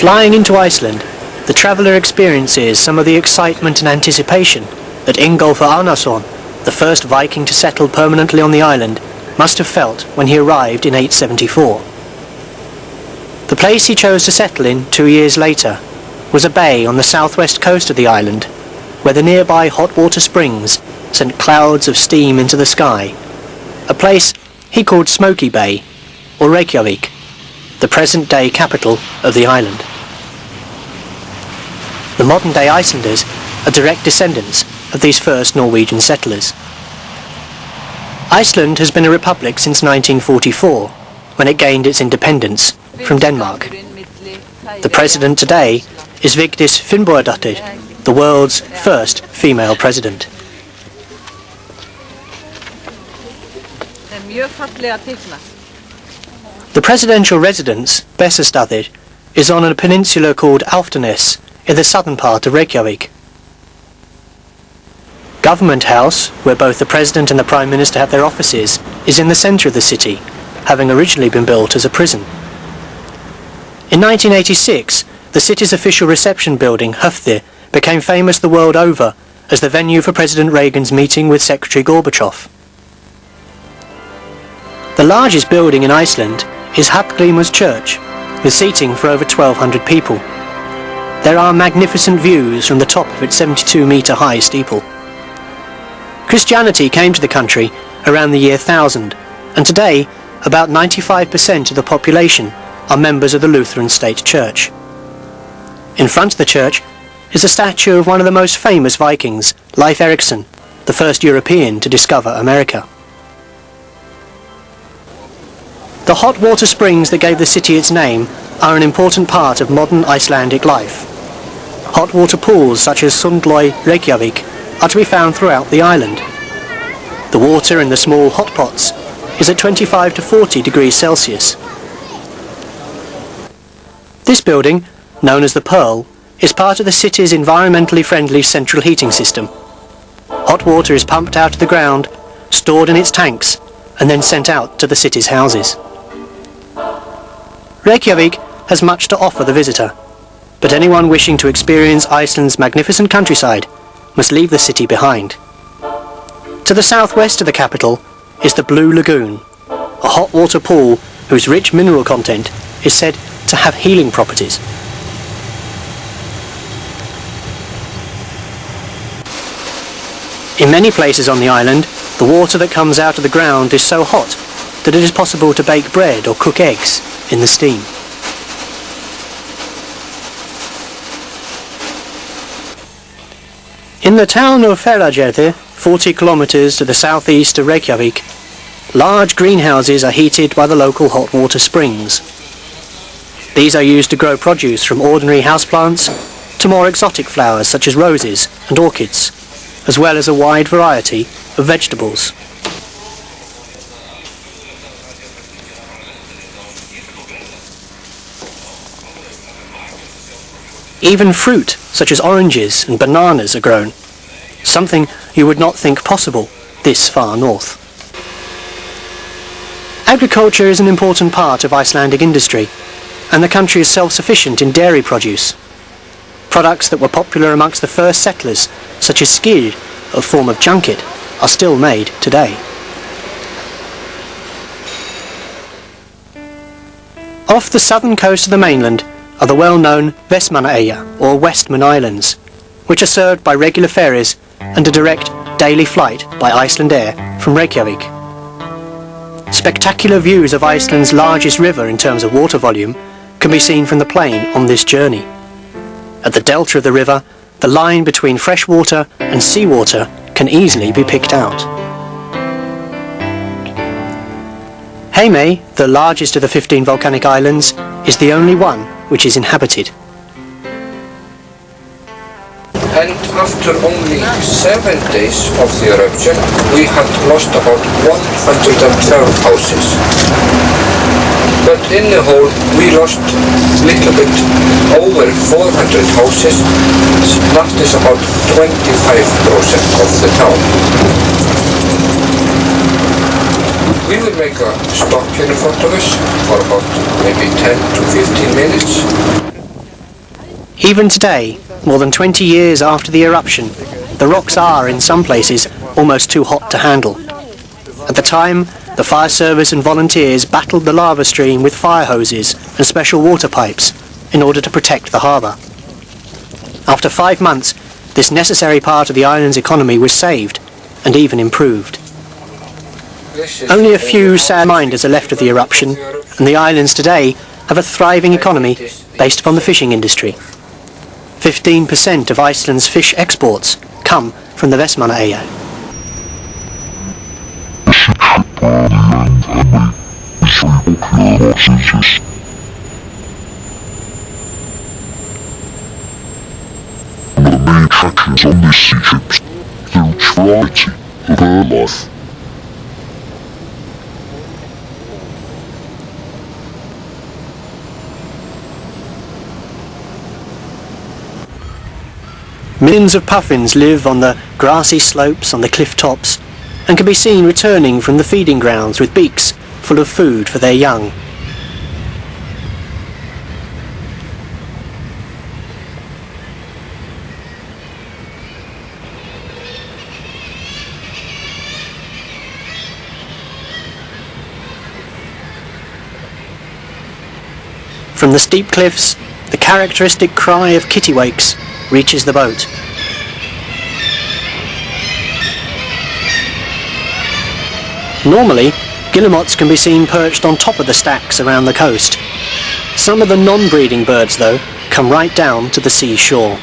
Flying into Iceland, the traveller experiences some of the excitement and anticipation that Ingolfur Arnarsson, the first Viking to settle permanently on the island, must have felt when he arrived in 874. The place he chose to settle in 2 years later was a bay on the southwest coast of the island, where the nearby hot water springs sent clouds of steam into the sky, a place he called Smoky Bay, or Reykjavik, the present-day capital of the island. The modern-day Icelanders are direct descendants of these first Norwegian settlers. Iceland has been a republic since 1944, when it gained its independence from Denmark. The president today is Vigdis Finnbogadóttir, the world's first female president. The presidential residence, Bessastaðir, is on a peninsula called Álftanes in the southern part of Reykjavik. Government House, where both the President and the Prime Minister have their offices, is in the centre of the city, having originally been built as a prison. In 1986, the city's official reception building, Höfði, became famous the world over as the venue for President Reagan's meeting with Secretary Gorbachev. The largest building in Iceland is Hallgrímur Church, with seating for over 1,200 people. There are magnificent views from the top of its 72-metre-high steeple. Christianity came to the country around the year 1000, and today about 95% of the population are members of the Lutheran State Church. In front of the church is a statue of one of the most famous Vikings, Leif Erikson, the first European to discover America. The hot water springs that gave the city its name are an important part of modern Icelandic life. Hot water pools such as Sundlaug Reykjavik are to be found throughout the island. The water in the small hot pots is at 25 to 40 degrees Celsius. This building, known as the Pearl, is part of the city's environmentally friendly central heating system. Hot water is pumped out of the ground, stored in its tanks, and then sent out to the city's houses. Reykjavik has much to offer the visitor, but anyone wishing to experience Iceland's magnificent countryside must leave the city behind. To the southwest of the capital is the Blue Lagoon, a hot water pool whose rich mineral content is said to have healing properties. In many places on the island, the water that comes out of the ground is so hot that it is possible to bake bread or cook eggs in the steam. In the town of Hveragerði, 40 kilometres to the southeast of Reykjavik, large greenhouses are heated by the local hot water springs. These are used to grow produce from ordinary houseplants to more exotic flowers such as roses and orchids, as well as a wide variety of vegetables. Even fruit, such as oranges and bananas, are grown, something you would not think possible this far north. Agriculture is an important part of Icelandic industry, and the country is self-sufficient in dairy produce. Products that were popular amongst the first settlers, such as skyr, a form of junket, are still made today. Off the southern coast of the mainland are the well-known Vestmannaeyja, or Westman Islands, which are served by regular ferries and a direct daily flight by Icelandair from Reykjavik. Spectacular views of Iceland's largest river in terms of water volume can be seen from the plain on this journey. At the delta of the river, the line between freshwater and seawater can easily be picked out. Heimaey, the largest of the 15 volcanic islands, is the only one which is inhabited. And after only 7 days of the eruption, we had lost about 112 houses. But in the whole, we lost a little bit over 400 houses. That is about 25% of the town. We will make a stop here in front of us for about maybe 10 to 15 minutes. Even today, more than 20 years after the eruption, the rocks are, in some places, almost too hot to handle. At the time, the fire service and volunteers battled the lava stream with fire hoses and special water pipes in order to protect the harbour. After 5 months, this necessary part of the island's economy was saved and even improved. Only a few sad reminders are left of the eruption, and the islands today have a thriving economy based upon the fishing industry. 15% of Iceland's fish exports come from the Vestmannaeyja. One of the main attractions on these sea trips is the rich variety of bird life. Millions of puffins live on the grassy slopes on the cliff tops and can be seen returning from the feeding grounds with beaks full of food for their young. From the steep cliffs, the characteristic cry of kittiwakes reaches the boat. Normally, guillemots can be seen perched on top of the stacks around the coast. Some of the non-breeding birds, though, come right down to the sea shore.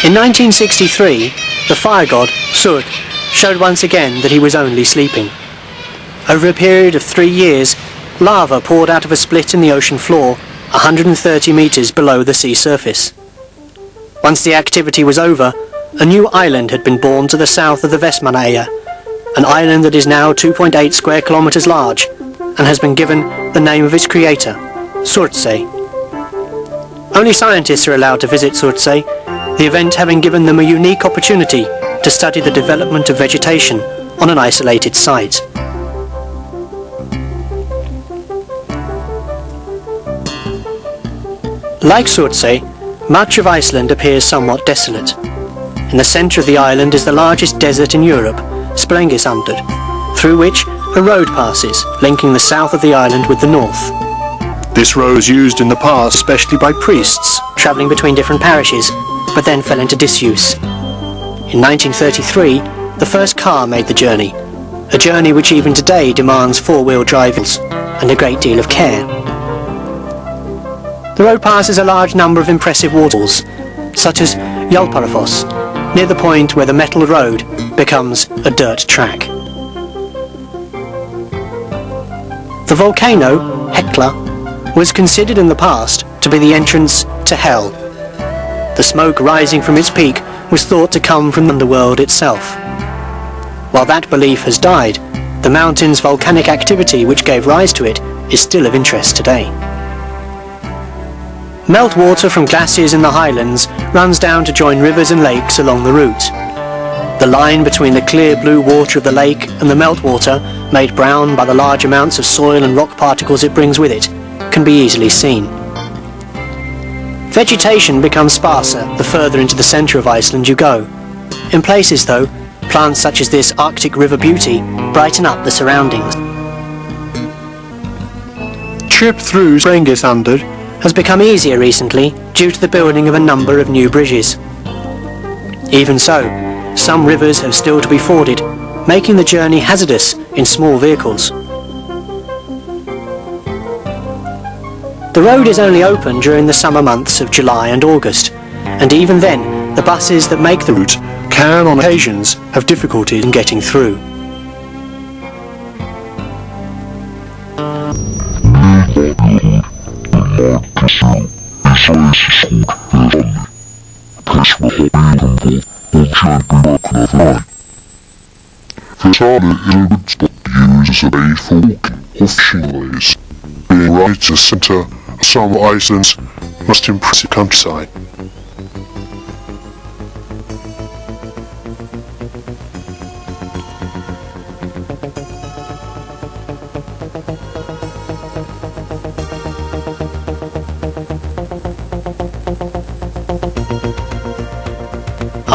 In 1963, the fire god, Surd, showed once again that he was only sleeping. Over a period of 3 years, lava poured out of a split in the ocean floor 130 metres below the sea surface. Once the activity was over, a new island had been born to the south of the Vestmannaeyja, an island that is now 2.8 square kilometres large and has been given the name of its creator, Surtsey. Only scientists are allowed to visit Surtsey, the event having given them a unique opportunity to study the development of vegetation on an isolated site. Like Surtsey, much of Iceland appears somewhat desolate. In the centre of the island is the largest desert in Europe, Sprengisandur, through which a road passes, linking the south of the island with the north. This road was used in the past especially by priests, Travelling between different parishes, but then fell into disuse. In 1933, the first car made the journey, a journey which even today demands four-wheel drives and a great deal of care. The road passes a large number of impressive waterfalls, such as Hjálparfoss, near the point where the metal road becomes a dirt track. The volcano, Hekla, was considered in the past to be the entrance to hell. The smoke rising from its peak was thought to come from the underworld itself. While that belief has died, the mountain's volcanic activity which gave rise to it is still of interest today. Meltwater from glaciers in the highlands runs down to join rivers and lakes along the route. The line between the clear blue water of the lake and the meltwater, made brown by the large amounts of soil and rock particles it brings with it, can be easily seen. Vegetation becomes sparser the further into the centre of Iceland you go. In places, though, plants such as this Arctic river beauty brighten up the surroundings. trip through Sprengisandur has become easier recently due to the building of a number of new bridges. Even so, some rivers have still to be forded, making the journey hazardous in small vehicles. The road is only open during the summer months of July and August, and even then, the buses that make the route can on occasions have difficulty in getting through. Used as a bait for walking or fishing ways, being right at the centre of some of Iceland's most impressive countryside.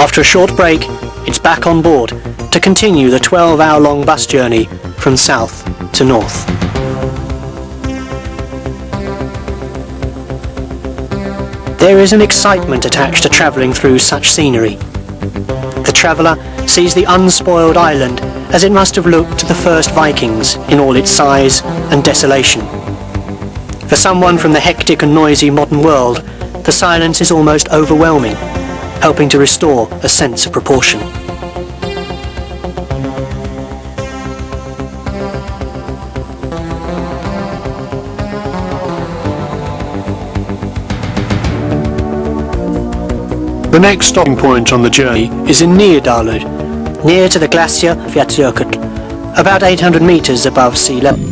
After a short break, it's back on board to continue the 12-hour-long bus journey from south to north. There is an excitement attached to travelling through such scenery. The traveller sees the unspoiled island as it must have looked to the first Vikings in all its size and desolation. For someone from the hectic and noisy modern world, the silence is almost overwhelming, helping to restore a sense of proportion. The next stopping point on the journey Is in Niðardalur, near to the glacier Fjalljökull, about 800 metres above sea level.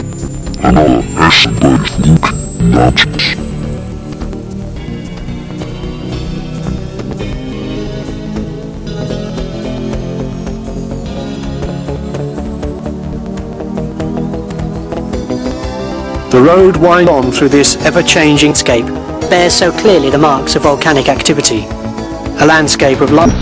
The road winds on through this Ever-changing landscape bears so clearly the marks of volcanic activity. A landscape of life.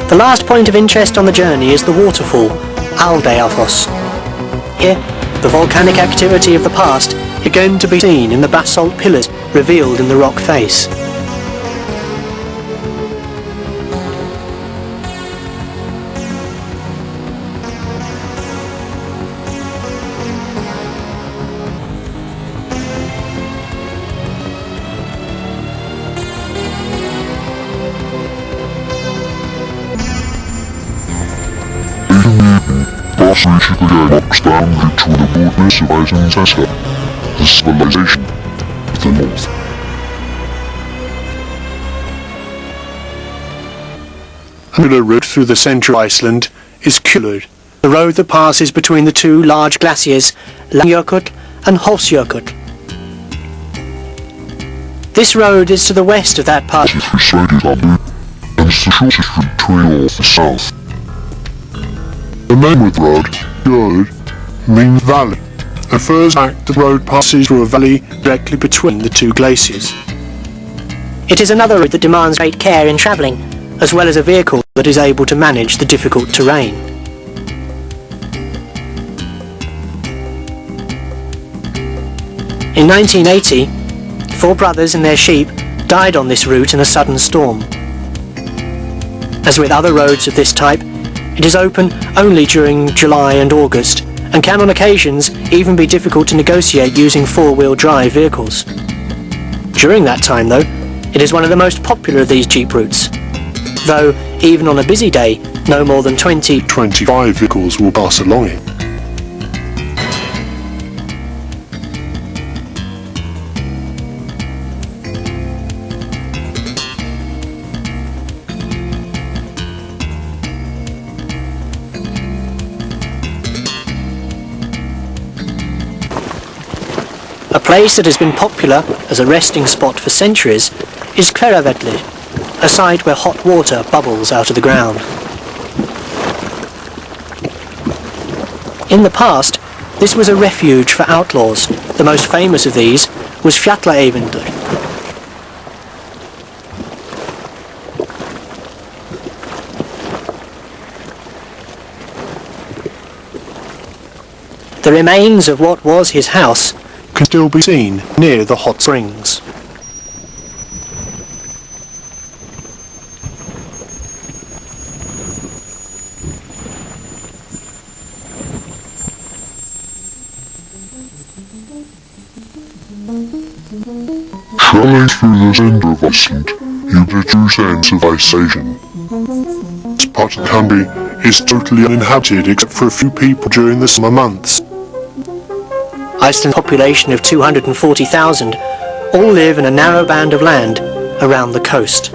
The last point of interest on the journey is the waterfall, Aldeyjarfoss. Here, the volcanic activity of the past is again to be seen in the basalt pillars revealed in the rock face. Bus reaches again walks down to the boldness of Iceland's Iceland, the civilization of the north. A popular route through the central Iceland is Kiesewetter, the road that passes between the two large Glaciers, Langjökull and Hofsjökull. This road is to the west of that part. It's recited up and it's the shortest route between north and south. The name of the road, Jörð, means valley, and first fact the road passes through a valley directly between the two glaciers. It is another route that demands great care in travelling, as well as a vehicle that is able to manage the difficult terrain. In 1980, 4 brothers and their sheep died on this route in a sudden storm. As with other roads of this type, it is open only during July and August, and can on occasions even be difficult to negotiate using 4-wheel drive vehicles. During that time though, it is one of the most popular of these jeep routes, though even on a busy day, no more than 25 vehicles will pass along it. A place that has been popular as a resting spot for centuries is Kiesewetter, a site where hot water bubbles out of the ground. In the past, this was a refuge for outlaws. The most famous of these was Fjalljökull. The remains of what was his house can still be seen near the hot springs. Travelling through the centre of Iceland, you get a true sense of isolation. This part of the country is totally uninhabited except for a few people during the summer months. Iceland's population of 240,000 all live in a narrow band of land around the coast.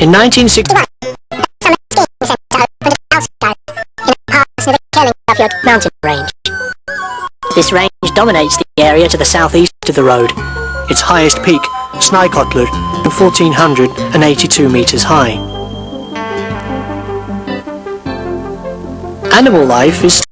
In 1961, mountain range. This range dominates the area to the southeast of the road. Its highest peak, Snækollur, 1,482 metres high. Animal life is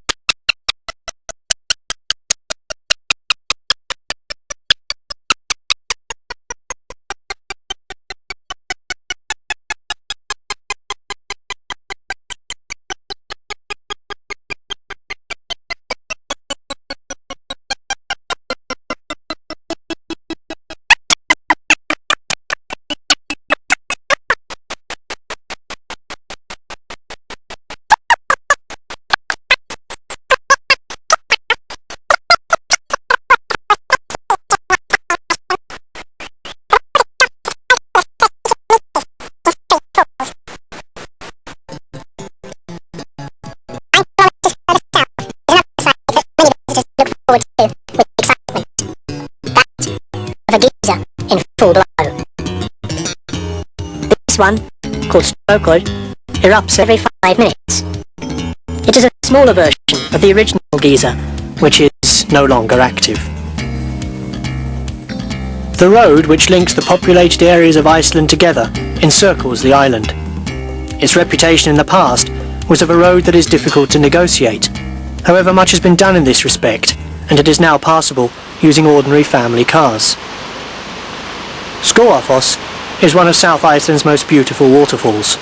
in full blow. This one, called Snækollur, erupts every 5 minutes. It is a smaller version of the original geyser, which is no longer active. The road which links the populated areas of Iceland together encircles the island. Its reputation in the past was of a road that is difficult to negotiate. However, much has been done in this respect, and it is now passable using ordinary family cars. Skógafoss is one of South Iceland's most beautiful waterfalls.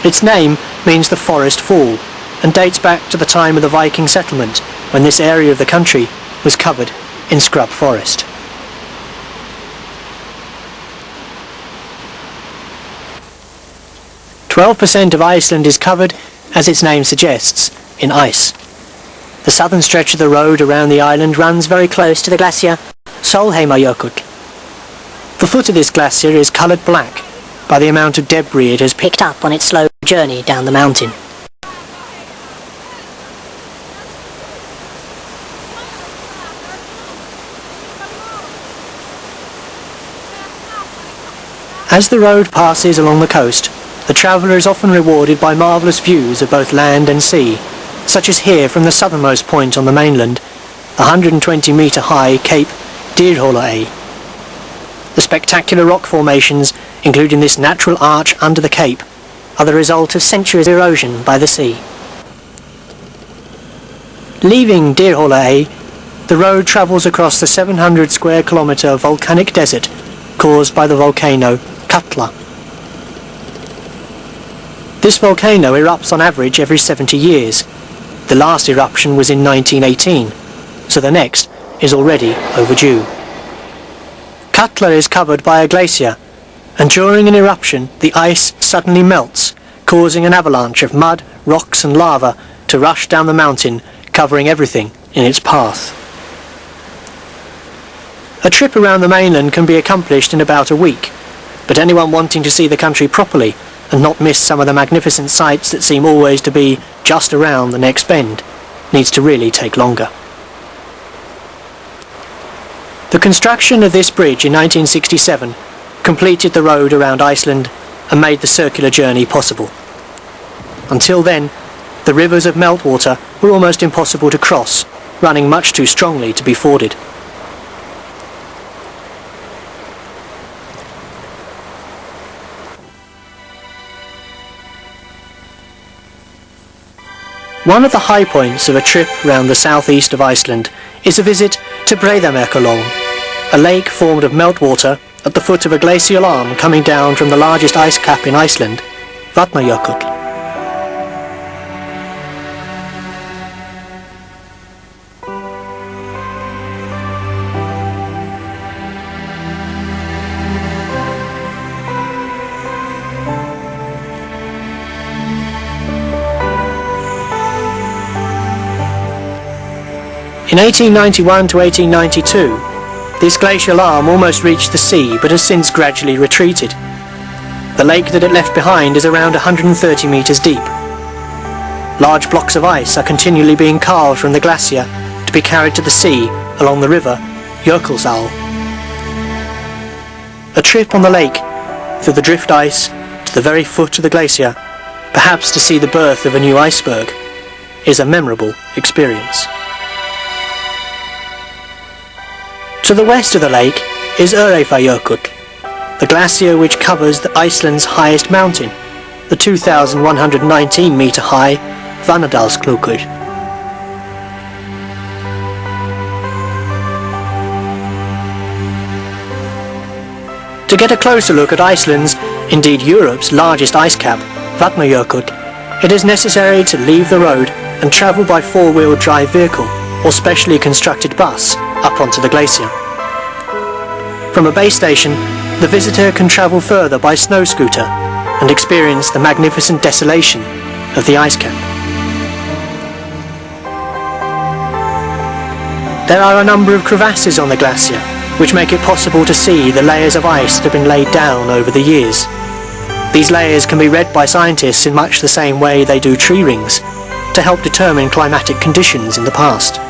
Its name means the forest fall, and dates back to the time of the Viking settlement, when this area of the country was covered in scrub forest. "12% of Iceland is covered, as its name suggests, in ice. The southern stretch of the road around the island runs very close to the glacier Sólheimajökull. The foot of this glacier is coloured black by the amount of debris it has picked up on its slow journey down the mountain. As the road passes along the coast, the traveller is often rewarded by marvellous views of both land and sea, such as here from the southernmost point on the mainland, the 120-metre high Cape Dyrhólaey. The spectacular rock formations, including this natural arch under the cape, are the result of centuries of erosion by the sea. Leaving Dyrhólaey, the road travels across the 700 square kilometre volcanic desert caused by the volcano Katla. This volcano erupts on average every 70 years. The last eruption was in 1918, so the next is already overdue. Katla is covered by a glacier, and during an eruption the ice suddenly melts, causing an avalanche of mud, rocks and lava to rush down the mountain, covering everything in its path. A trip around the mainland can be accomplished in about a week, but anyone wanting to see the country properly and not miss some of the magnificent sights that seem always to be just around the next bend needs to really take longer. The construction of this bridge in 1967 completed the road around Iceland and made the circular journey possible. Until then, the rivers of meltwater were almost impossible to cross, running much too strongly to be forded. One of the high points of a trip round the southeast of Iceland is a visit to Breiðamerkurlón, a lake formed of meltwater at the foot of a glacial arm coming down from the largest ice cap in Iceland, Vatnajökull. In 1891 to 1892, this glacial arm almost reached the sea but has since gradually retreated. The lake that it left behind is around 130 metres deep. Large blocks of ice are continually being carved from the glacier to be carried to the sea along the river Jökulsá. A trip on the lake through the drift ice to to the very foot of the glacier, perhaps to see the birth of a new iceberg, is a memorable experience. To the west of the lake is Öræfajökull, the glacier which covers the Iceland's highest mountain, the 2,119 metre high Vanadalsklukkur. To get a closer look at Iceland's, indeed Europe's, largest ice cap, Vatnajökull, it is necessary to leave the road and travel by four-wheel drive vehicle or specially constructed bus up onto the glacier. From a base station, the visitor can travel further by snow scooter and experience the magnificent desolation of the ice cap. There are a number of crevasses on the glacier, which make it possible to see the layers of ice that have been laid down over the years. These layers can be read by scientists in much the same way they do tree rings, to help determine climatic conditions in the past.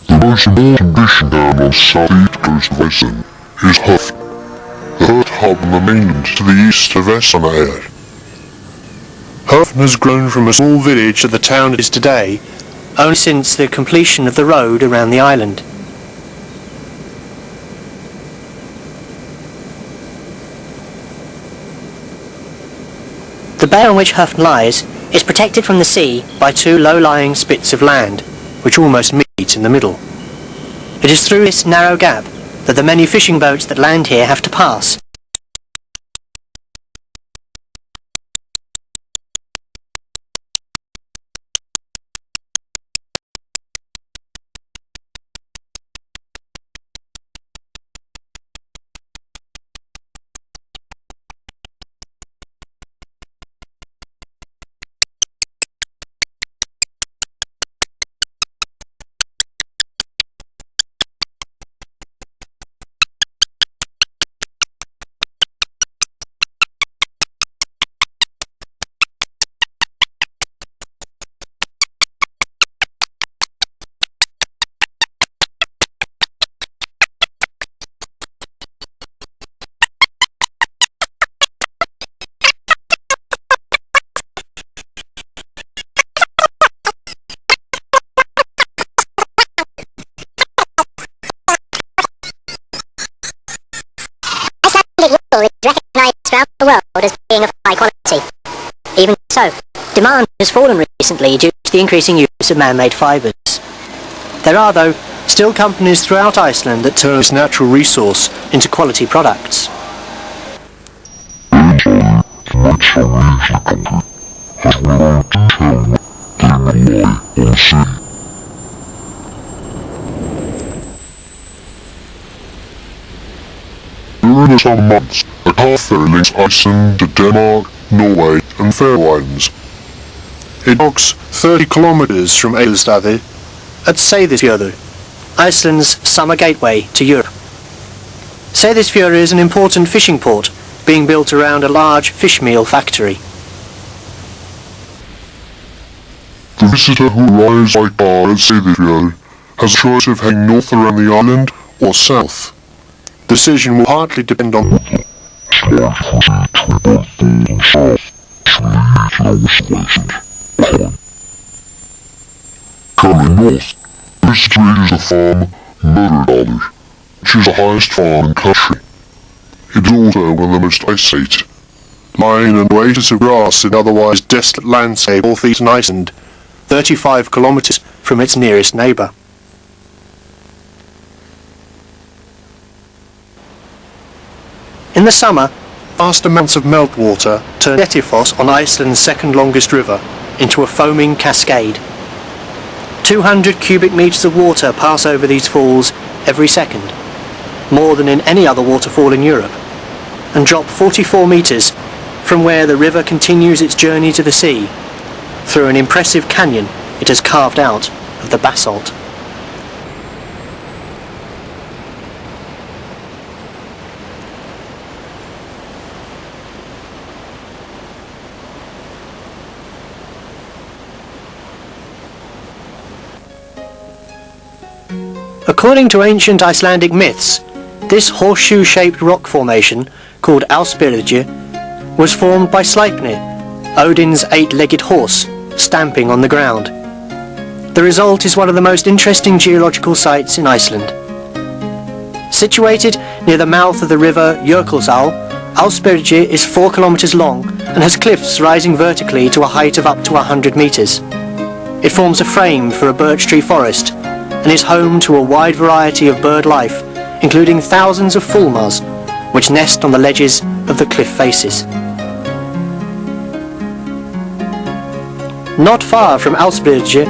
The most important condition down on southeast coast of Iceland is Höfn, the third hub on the mainland to the east of Vestmannaeyjar. Höfn has grown from a small village to the town it is today Only since the completion of the road around the island. The bay on which Höfn lies is protected from the sea by two low-lying spits of land, which almost meet in the middle. It is through this narrow gap that the many fishing boats that land here have to pass. Is recognised throughout the world as being of high quality. Even so, demand has fallen recently due to the increasing use of man-made fibres. There are, though, still companies throughout Iceland that turn this natural resource into quality products. During the summer months, a car ferry links Iceland to Denmark, Norway and Faroe Islands. It docks 30 kilometres from Eilstaði At Seyðisfjörður, Iceland's summer gateway to Europe. Seyðisfjörður is an important fishing port, being built around a large fish meal factory. The visitor who arrives by car at Seyðisfjörður has a choice of heading north around the island or south. Decision will partly depend on Coming north, the visitor reaches the farm Murdardalur, which is the highest farm in the country. It is also one of the most isolated, lying in an oasis of grass in otherwise desolate landscape northeastern Iceland, 35 kilometres from its nearest neighbour. In the summer, vast amounts of meltwater turn Dettifoss on Iceland's second longest river into a foaming cascade. 200 cubic metres of water pass over these falls every second, more than in any other waterfall in Europe, and drop 44 metres from where the river continues its journey to the sea, through an impressive canyon it has carved out of the basalt. According to ancient Icelandic myths, this horseshoe-shaped rock formation, called Ásbyrgi, was formed by Sleipnir, Odin's 8-legged horse, stamping on the ground. The result is one of the most interesting geological sites in Iceland. Situated near the mouth of the river Jökulsá, Ásbyrgi is 4 kilometers long and has cliffs rising vertically to a height of up to 100 meters. It forms a frame for a birch tree forest and is home to a wide variety of bird life, including thousands of fulmars, which nest on the ledges of the cliff faces. Not far from Ásbyrgi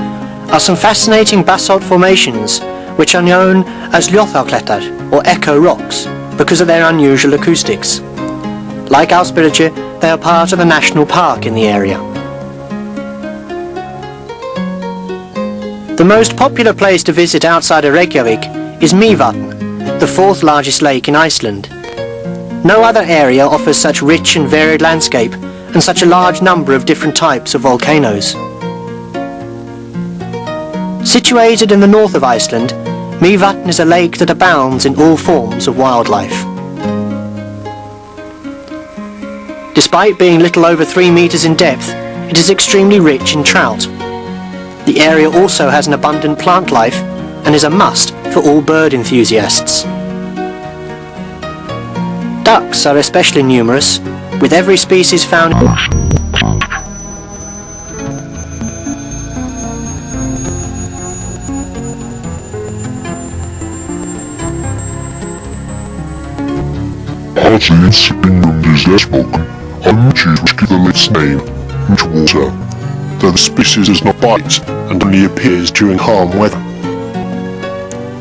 are some fascinating basalt formations, which are known as Ljóðaklettar, or echo rocks, because of their unusual acoustics. Like Ásbyrgi, they are part of a national park in the area. The most popular place to visit outside of Reykjavik is Mývatn, the 4th largest lake in Iceland. No other area offers such rich and varied landscape and such a large number of different types of volcanoes. Situated in the north of Iceland, Mývatn is a lake that abounds in all forms of wildlife. Despite being little over 3 meters in depth, it is extremely rich in trout. The area also has an abundant plant life and is a must for all bird enthusiasts. Ducks are especially numerous, with every species found Since England is less welcome, I'm choosing to give the lake's name to water, though the species does not bite and only appears during calm weather.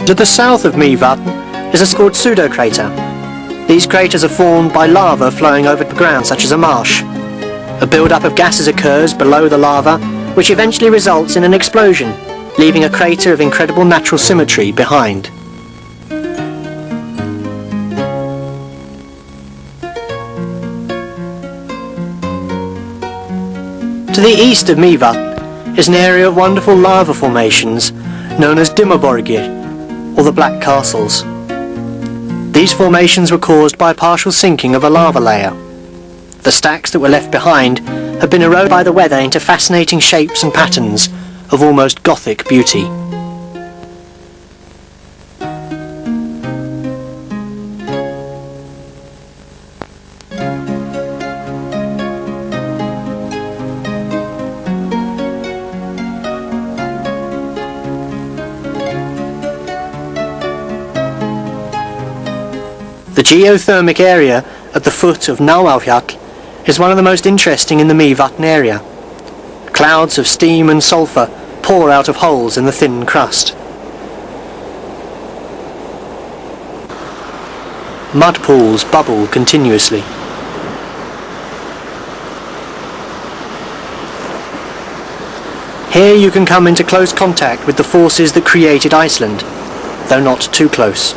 To the south of Mývatn is a called pseudocrater. These craters are formed by lava flowing over the ground, such as a marsh. A build-up of gases occurs below the lava, which eventually results in an explosion, leaving a crater of incredible natural symmetry behind. To the east of Mývatn is an area of wonderful lava formations known as Dimmaborgir, or the Black Castles. These formations were caused by a partial sinking of a lava layer. The stacks that were left behind have been eroded by the weather into fascinating shapes and patterns of almost Gothic beauty. The geothermic area at the foot of Námafjall is one of the most interesting in the Mývatn area. Clouds of steam and sulphur pour out of holes in the thin crust. Mud pools bubble continuously. Here you can come into close contact with the forces that created Iceland, though not too close.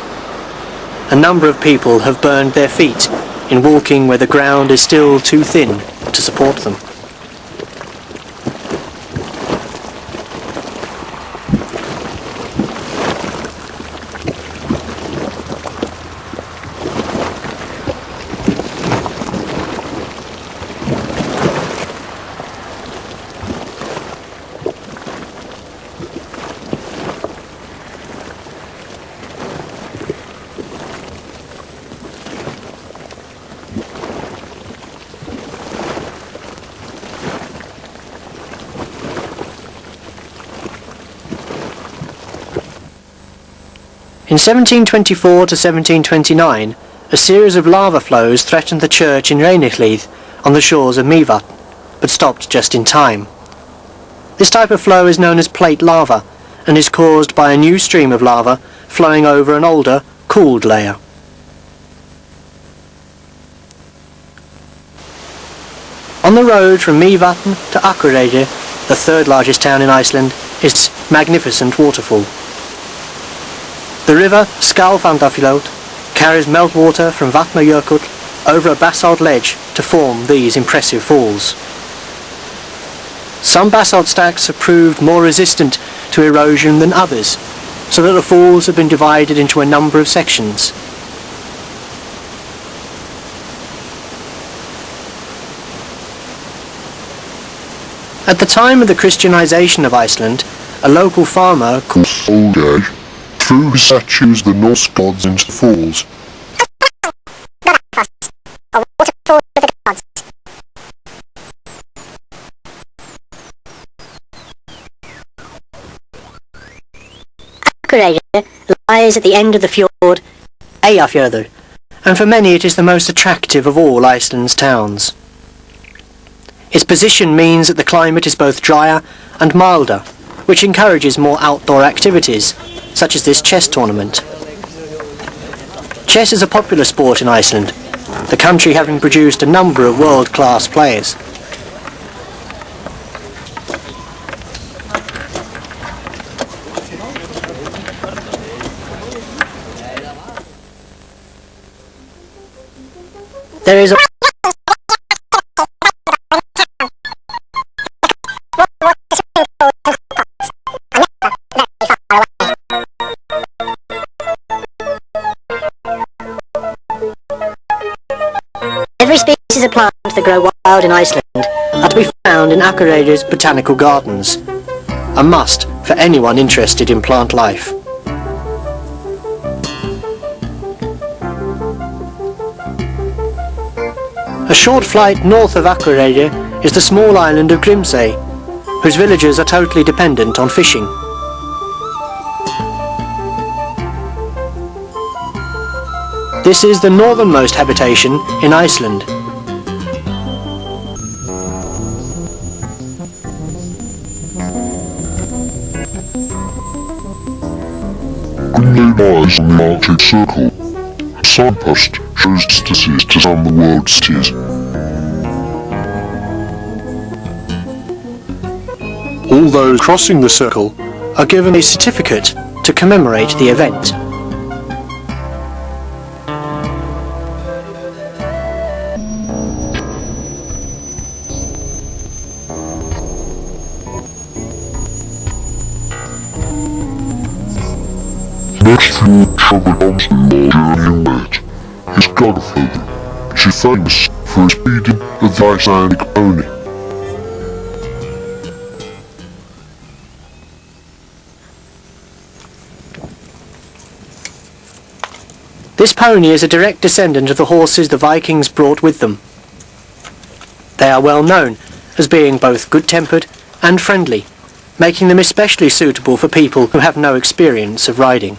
A number of people have burned their feet in walking where the ground is still too thin to support them. In 1724 to 1729, a series of lava flows threatened the church in Reykjavík on the shores of Mývatn, but stopped just in time. This type of flow is known as plate lava, and is caused by a new stream of lava flowing over an older, cooled layer. On the road from Mývatn to Akureyri, the 3rd largest town in Iceland, is this magnificent waterfall. The river Skálfandafljót carries meltwater from Vatnajökull over a basalt ledge to form these impressive falls. Some basalt stacks have proved more resistant to erosion than others, so that the falls have been divided into a number of sections. At the time of the Christianization of Iceland, a local farmer called Olgerd threw his statues of the Norse gods into the falls. A waterfall of the gods. Akureyri lies at the end of the fjord, Eyjafjörður, and for many it is the most attractive of all Iceland's towns. Its position means that the climate is both drier and milder, which encourages more outdoor activities, such as this chess tournament. Chess is a popular sport in Iceland, the country having produced a number of world-class players. There is a Every species of plant that grow wild in Iceland are to be found in Akureyri's botanical gardens, a must for anyone interested in plant life. A short flight north of Akureyri is the small island of Grímsey, whose villagers are totally dependent on fishing. This is the northernmost habitation in Iceland. Grimley lies on the Arctic Circle. A signpost shows distances to some of the world's cities. All those crossing the circle Are given a certificate to commemorate the event. Next fjord Summer comes to during wet is Godford, which is famous for its breeding of the Icelandic pony. This pony is a direct descendant of the horses the Vikings brought with them. They are well known as being both good-tempered and friendly, making them especially suitable for people who have no experience of riding.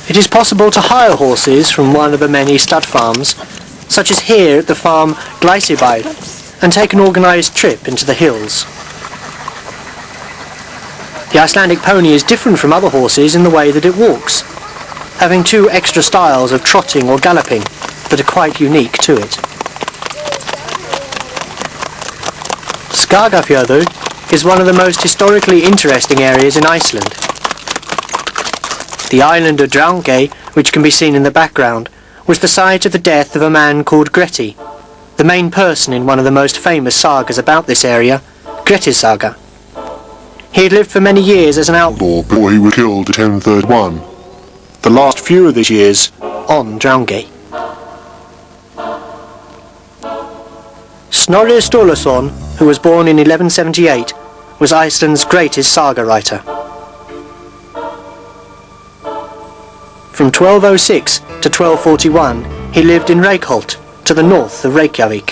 It is possible to hire horses from one of the many stud farms, such as here at the farm Kiesewetter, and take an organised trip into the hills. The Icelandic pony is different from other horses in the way that it walks, having two extra styles of trotting or galloping that are quite unique to it. Skagafjörður is one of the most historically interesting areas in Iceland. The island of Drangey, which can be seen in the background, was the site of the death of a man called Grettir, the main person in one of the most famous sagas about this area, Grettir's Saga. He had lived for many years as an outlaw Before he was killed in 1031. the last few of these years. on Drangey. Snorri Sturluson, who was born in 1178, was Iceland's greatest saga writer. From 1206 to 1241, he lived in Reykholt, to the north of Reykjavik.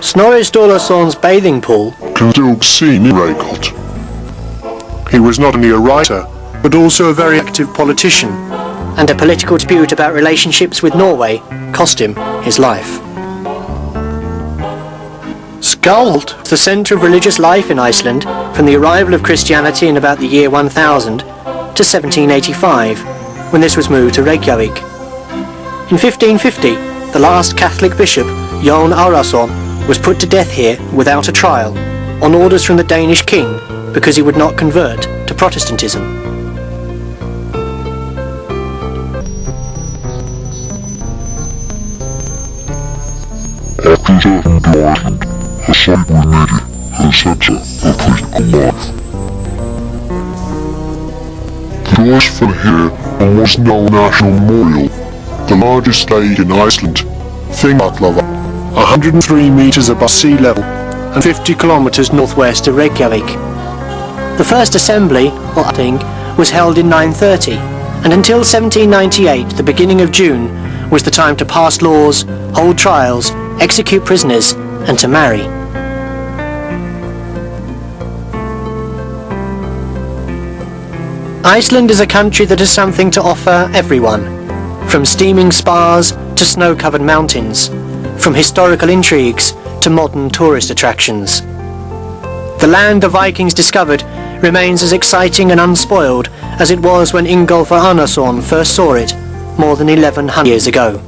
Snorri Sturluson's bathing pool Can still be seen in Reykholt. He was not only a writer, but also a very active politician. and a political dispute about relationships with Norway cost him his life. Skálholt was the centre of religious life in Iceland from the arrival of Christianity in about the year 1000 to 1785, when this was moved to Reykjavik. In 1550, the last Catholic bishop, Jón Arason, was put to death here without a trial, on orders from the Danish king because he would not convert to Protestantism. After returning to Iceland, a site was needed as a centre of political life. The choice fell here on what's now a national memorial, the largest lake in Iceland, Thingvallavatn, 103 metres above sea level and 50 kilometres northwest of Reykjavik. The first assembly, or thing, was held in 930, and until 1798, the beginning of June, was the time to pass laws, hold trials, execute prisoners, and to marry. Iceland is a country that has something to offer everyone, from steaming spas to snow-covered mountains, from historical intrigues to modern tourist attractions. The land the Vikings discovered remains as exciting and unspoiled as it was when Ingolfur Arnarson first saw it more than 1100 years ago.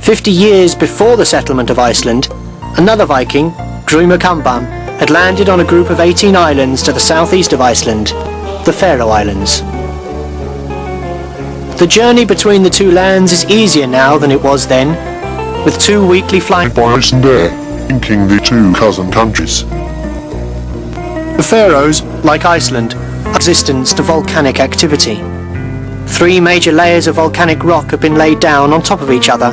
50 years before the settlement of Iceland, another Viking, Grumur Kambam, had landed on a group of 18 islands to the southeast of Iceland, the Faroe Islands. The journey between the two lands is easier now than it was then, with 2 weekly flights by Iceland Air, linking the two cousin countries. The Faroes, like Iceland, are resistant to volcanic activity. 3 major layers of volcanic rock have been laid down on top of each other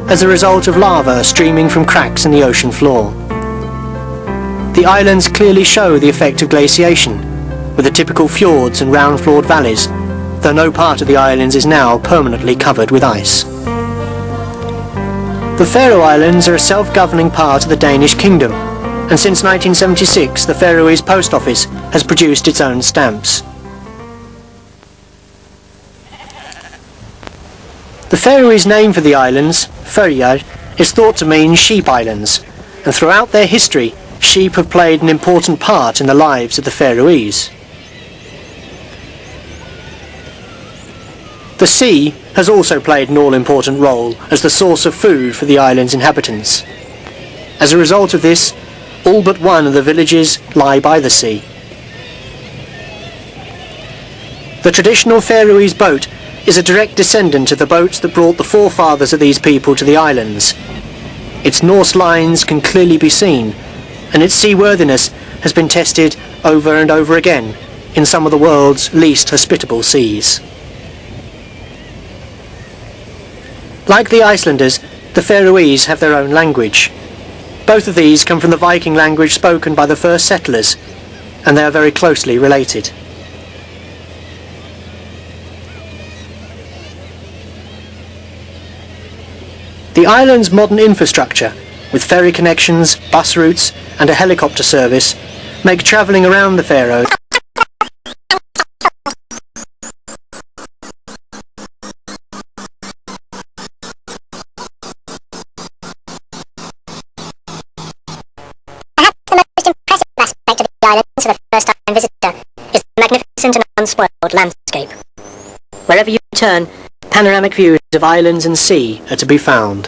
as a result of lava streaming from cracks in the ocean floor. The islands clearly show the effect of glaciation, with the typical fjords and round-floored valleys, though no part of the islands is now permanently covered with ice. The Faroe Islands are a self-governing part of the Danish kingdom, and since 1976 the Faroese Post Office has produced its own stamps. The Faroese name for the islands, Føroyar, is thought to mean sheep islands, and throughout their history sheep have played an important part in the lives of the Faroese. The sea has also played an all-important role as the source of food for the island's inhabitants. As a result of this, all but one of the villages lie by the sea. The traditional Faroese boat is a direct descendant of the boats that brought the forefathers of these people to the islands. Its Norse lines can clearly be seen, and its seaworthiness has been tested over and over again in some of the world's least hospitable seas. Like the Icelanders, the Faroese have their own language. Both of these come from the Viking language spoken by the first settlers, and they are very closely related. The island's modern infrastructure, with ferry connections, bus routes, and a helicopter service, make travelling around the Faroes for the first-time visitor is the magnificent and unspoiled landscape. Wherever you turn, panoramic views of islands and sea are to be found.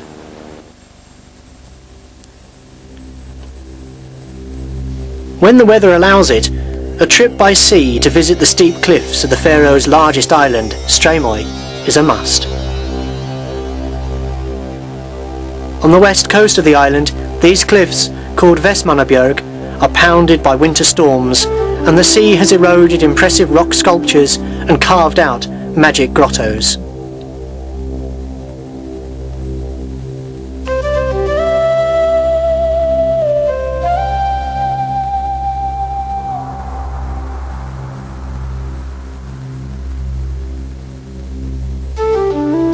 When the weather allows it, a trip by sea to visit the steep cliffs of the Faroes' largest island, Streymoy, is a must. On the west coast of the island, these cliffs, called Vestmannabjörg, are pounded by winter storms, and the sea has eroded impressive rock sculptures and carved out magic grottos.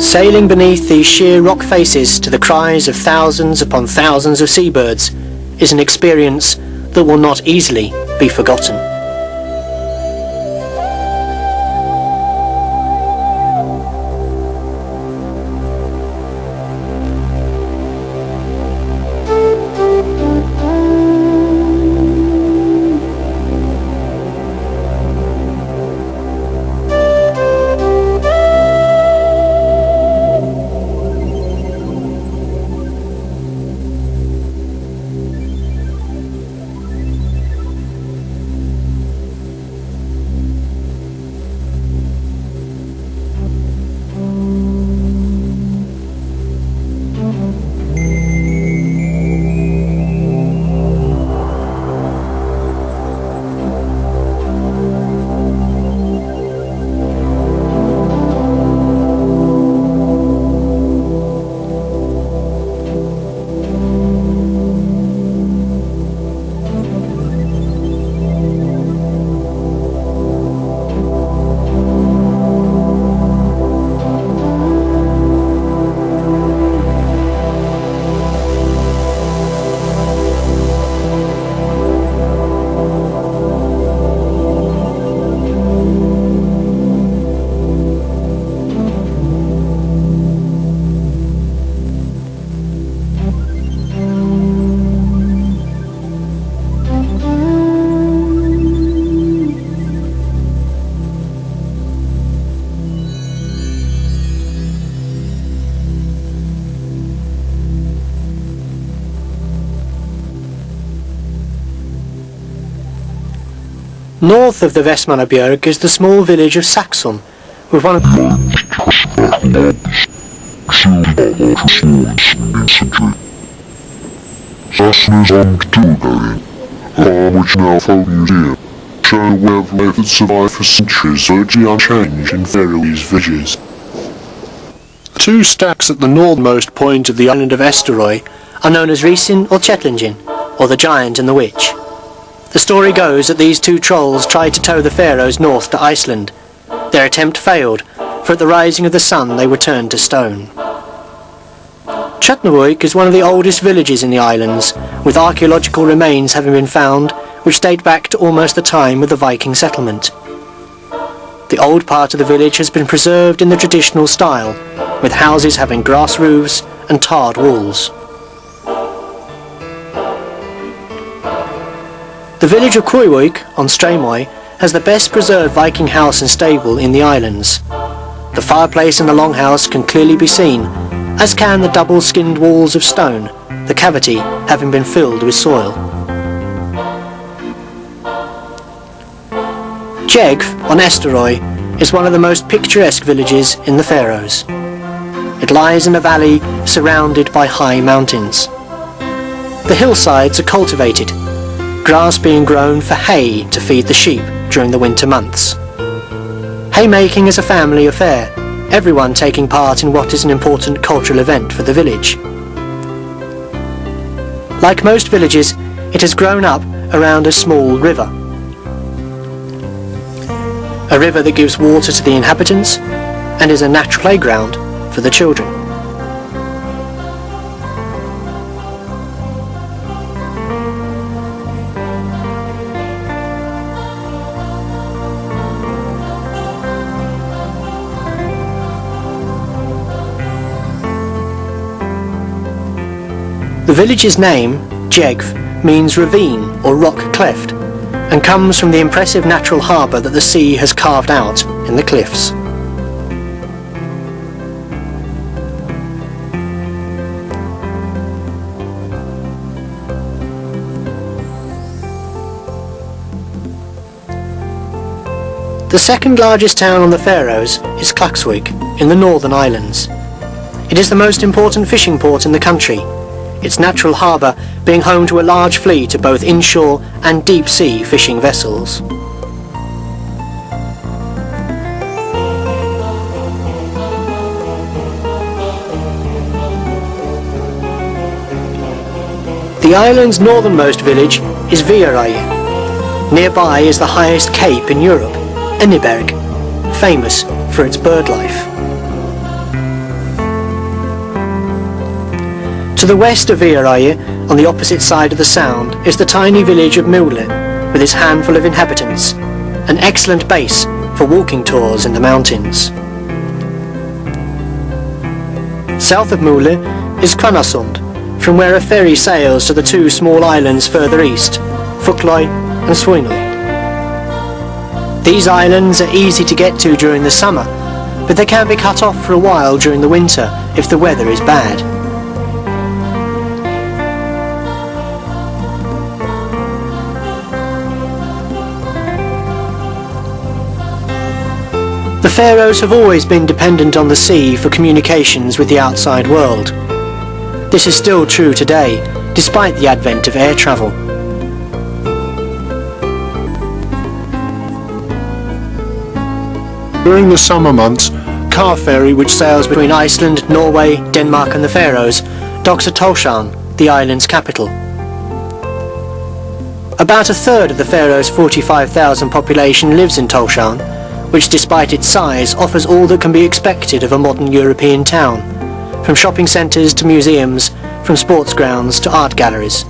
Sailing beneath these sheer rock faces to the cries of thousands upon thousands of seabirds is an experience that will not easily be forgotten. North of the Vestmannabjörg is the small village of Saxum, with one of Saxum's own Tilbury, which now folk museum, show where life had survived for centuries virtually unchanged in Faroese villages. The two stacks at the northernmost point of the island of Eysturoy are known as Risin or Chetlingin, or the Giant and the Witch. The story goes that these two trolls tried to tow the Faroes north to Iceland. Their attempt failed, for at the rising of the sun they were turned to stone. Chetnavik is one of the oldest villages in the islands, with archaeological remains having been found which date back to almost the time of the Viking settlement. The old part of the village has been preserved in the traditional style, with houses having grass roofs and tarred walls. The village of Kruivik on Streymoy has the best preserved Viking house and stable in the islands. The fireplace in the longhouse can clearly be seen, as can the double-skinned walls of stone, the cavity having been filled with soil. Jegf on Eysturoy is one of the most picturesque villages in the Faroes. It lies in a valley surrounded by high mountains. The hillsides are cultivated, grass being grown for hay to feed the sheep during the winter months. Haymaking is a family affair, everyone taking part in what is an important cultural event for the village. Like most villages, it has grown up around a small river. A river that gives water to the inhabitants and is a natural playground for the children. The village's name, Jegf, means ravine or rock cleft, and comes from the impressive natural harbour that the sea has carved out in the cliffs. The second largest town on the Faroes is Klaksvík in the Northern Islands. It is the most important fishing port in the country, its natural harbour being home to a large fleet of both inshore and deep-sea fishing vessels. The island's northernmost village is Viðareiði. Nearby is the highest cape in Europe, Enniberg, famous for its bird life. To the west of Viðareiði, on the opposite side of the sound, is the tiny village of Múli, with its handful of inhabitants, an excellent base for walking tours in the mountains. South of Múli is Hvannasund, from where a ferry sails to the two small islands further east, Fugloy and Svoinoy. These islands are easy to get to during the summer, but they can be cut off for a while during the winter if the weather is bad. The Faroes have always been dependent on the sea for communications with the outside world. This is still true today, despite the advent of air travel. During the summer months, car ferry which sails between Iceland, Norway, Denmark and the Faroes docks at Tórshavn, the island's capital. About a third of the Faroes' 45,000 population lives in Tórshavn, which despite its size offers all that can be expected of a modern European town, from shopping centres to museums, from sports grounds to art galleries.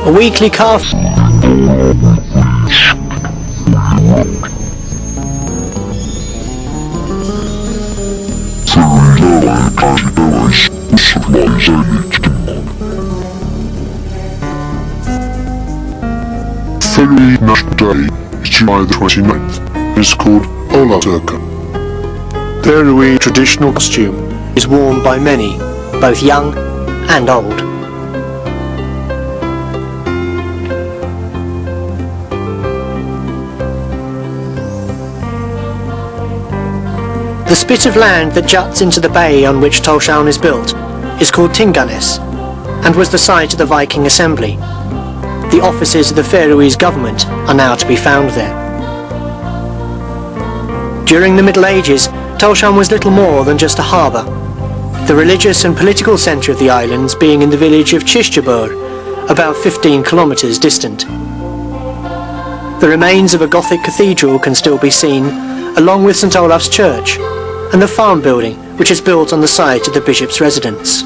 A weekly car Faroe National Day is July the 29th. It is called Ólavsøka. The Faroe traditional costume is worn by many, both young and old. The spit of land that juts into the bay on which Tórshavn is built is called Tinganes, and was the site of the Viking assembly. The offices of the Faroese government are now to be found there. During the Middle Ages, Tórshavn was little more than just a harbour, the religious and political centre of the islands being in the village of Kiesewetter, about 15 kilometres distant. The remains of a Gothic cathedral can still be seen, along with St Olaf's Church, and the farm building which is built on the site of the bishop's residence.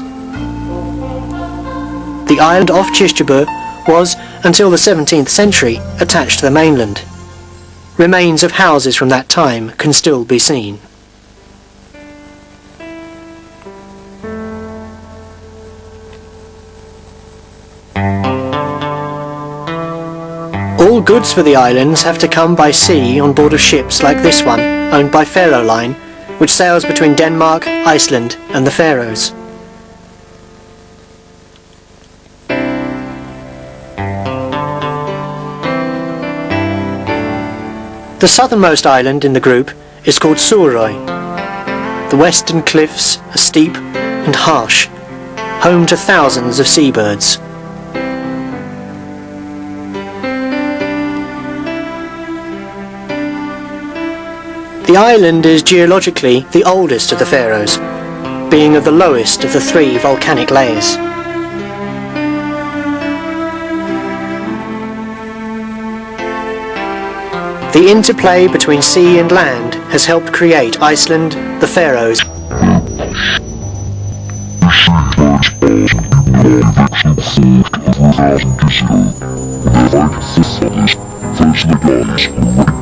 The island off Kiesewetter was, until the 17th century, attached to the mainland. Remains of houses from that time can still be seen. All goods for the islands have to come by sea on board of ships like this one, owned by Faroe Line, which sails between Denmark, Iceland and the Faroes. The southernmost island in the group is called Suðuroy. The western cliffs are steep and harsh, home to thousands of seabirds. The island is geologically the oldest of the Faroes, being of the lowest of the 3 volcanic layers. The interplay between sea and land has helped create Iceland, the Faroes, First the guys who